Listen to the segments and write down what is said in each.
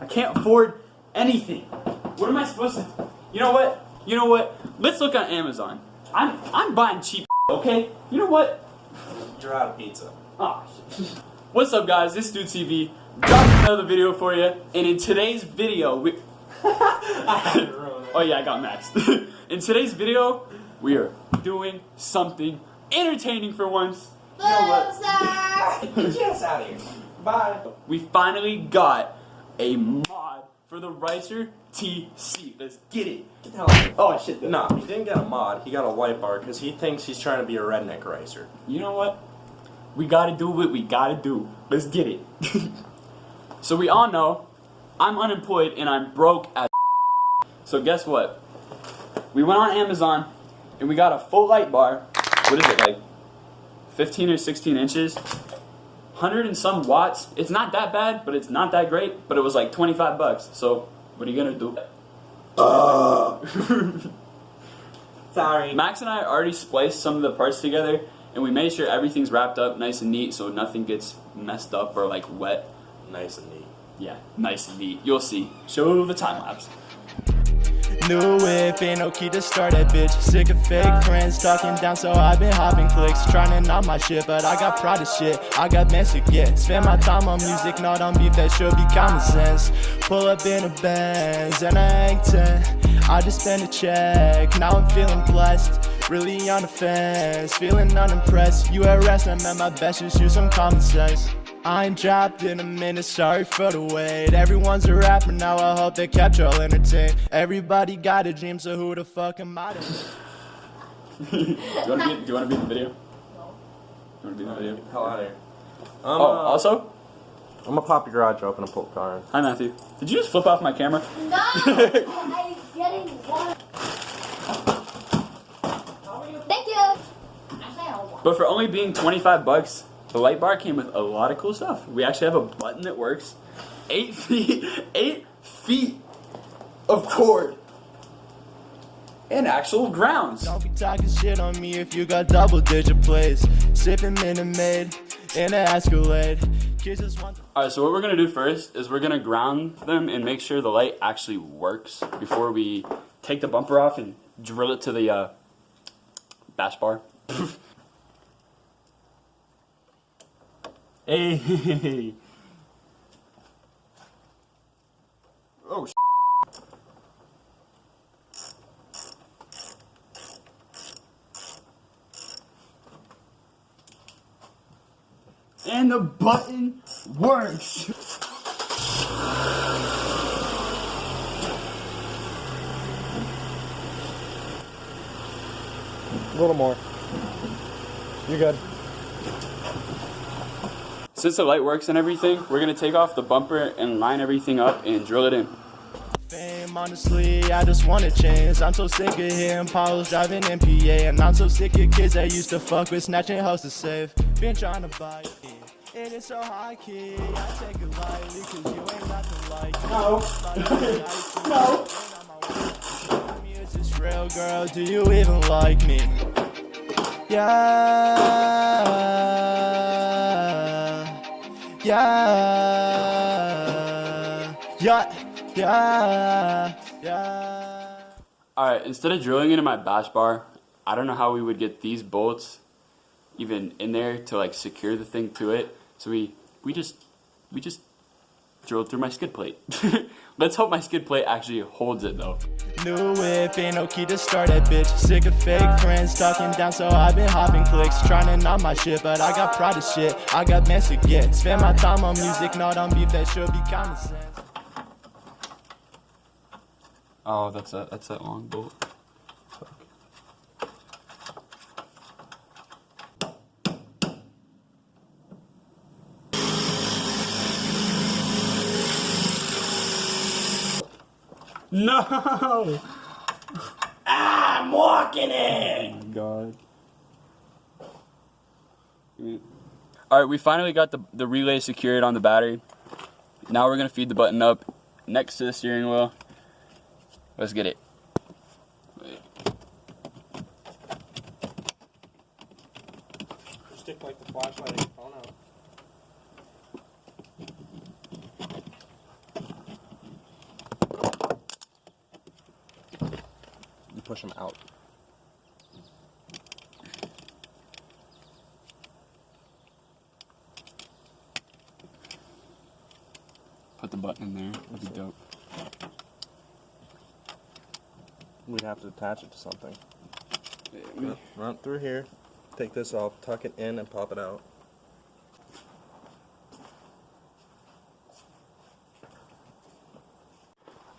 I can't afford anything. What am I supposed to do? You know what? You know what? Let's look on Amazon. I'm buying cheap, okay? You know what? You're out of pizza. Oh, shit. What's up, guys? This is Dude TV. Dropping another video for you. And in today's video, oh yeah, I got maxed. In today's video, we are doing something entertaining for once. You know what? Get your ass out of here. Bye. We finally got a mod for the Scion TC. Let's get it. Get the hell out of here. Oh shit. No, he didn't get a mod. He got a lightbar because he thinks he's trying to be a redneck racer. You know what? We gotta do what we gotta do. Let's get it. So we all know I'm unemployed and I'm broke as so guess what? We went on Amazon and we got a full light bar. What is it, like 15 or 16 inches? 100 and some watts. It's not that bad, but it's not that great. But it was like 25 bucks. So what are you gonna do? Sorry. Max and I already spliced some of the parts together and we made sure everything's wrapped up nice and neat so nothing gets messed up or like wet. Nice and neat. Yeah, nice and neat. You'll see. Show the time lapse. New whip, ain't no key to start that bitch. Sick of fake friends talking down, so I've been hopping clicks. Trying to knock my shit, but I got pride of shit. I got mess to get. Spend my time on music, not on beef, that should be common sense. Pull up in a Benz and I ain't 10. I just spent a check, now I'm feeling blessed. Really on the fence, feeling unimpressed. You at rest, I'm at my best, just use some common sense. I ain't dropped in a minute, sorry for the wait. Everyone's a rapper now, I hope they kept y'all entertained. Everybody got a dream, so who the fuck am I to? Do you want to be in the video? No. You want to be in the video? Get the hell out of here. Also? I'm gonna pop your garage open and pull the car in. Hi, Matthew. Did you just flip off my camera? No! I'm getting one. Thank you! But for only being 25 bucks, the light bar came with a lot of cool stuff. We actually have a button that works. 8 feet of cord. And actual grounds. Don't be talking shit on me if you got double-digit plays. Sipping Minute Maid in an Escalade. Kids just want. Alright, so what we're going to do first is we're going to ground them and make sure the light actually works before we take the bumper off and drill it to the bash bar. Hey. Oh, and the button works. A little more. You're good. Since the light works and everything, we're gonna take off the bumper and line everything up and drill it in. Fame, honestly, I just wanna change. I'm so sick of hearing Paulos driving MPA. And I'm so sick of kids that used to fuck with snatching house to save. Been trying to buy it. It is so high key. I take it lightly cause you ain't nothing like me. No. No. Is this real, girl? Do you even like me? Yeah. Yeah. Alright, instead of drilling into my bash bar, I don't know how we would get these bolts even in there to like secure the thing to it. So we just drilled through my skid plate. Let's hope my skid plate actually holds it though. New whip, ain't no key to start that bitch. Sick of fake friends talking down, so I've been hopping clicks. Trying to knock my shit, but I got pride of shit. I got mess to get. Spend my time on music, not on beef, that should be common sense. Oh, that's that long bolt. Fuck. No! I'm walking in! God. Alright, we finally got the relay secured on the battery. Now we're going to feed the button up next to the steering wheel. Let's get it. Stick like the flashlight in your phone out. push them out. Put the button in there. That'd be dope. We'd have to attach it to something. Yeah, Run through here, take this off, tuck it in, and pop it out.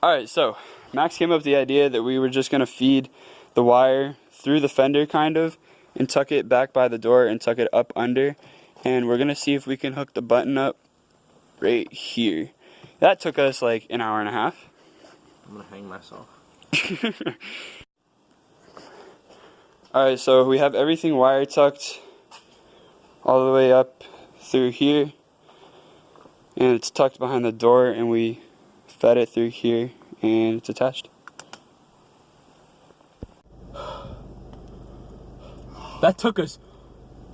Alright, so Max came up with the idea that we were just going to feed the wire through the fender kind of and tuck it back by the door and tuck it up under, and we're going to see if we can hook the button up right here. That took us like an hour and a half. I'm gonna hang myself. Alright, so we have everything wire tucked all the way up through here, and it's tucked behind the door, and we fed it through here, and it's attached. That took us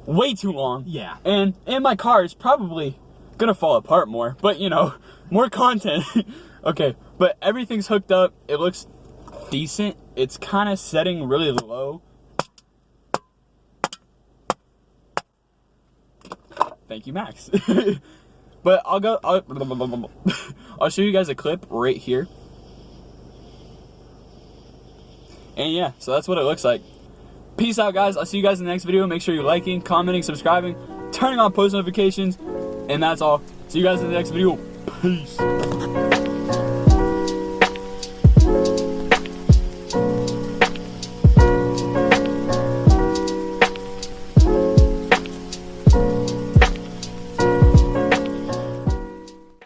way too long. Yeah. And my car is probably gonna fall apart more, but you know, more content. Okay, but everything's hooked up. It looks decent. It's kind of setting really low. Thank you, Max. But I'll show you guys a clip right here. And yeah, so that's what it looks like. Peace out, guys. I'll see you guys in the next video. Make sure you're liking, commenting, subscribing, turning on post notifications, and that's all. See you guys in the next video. Peace.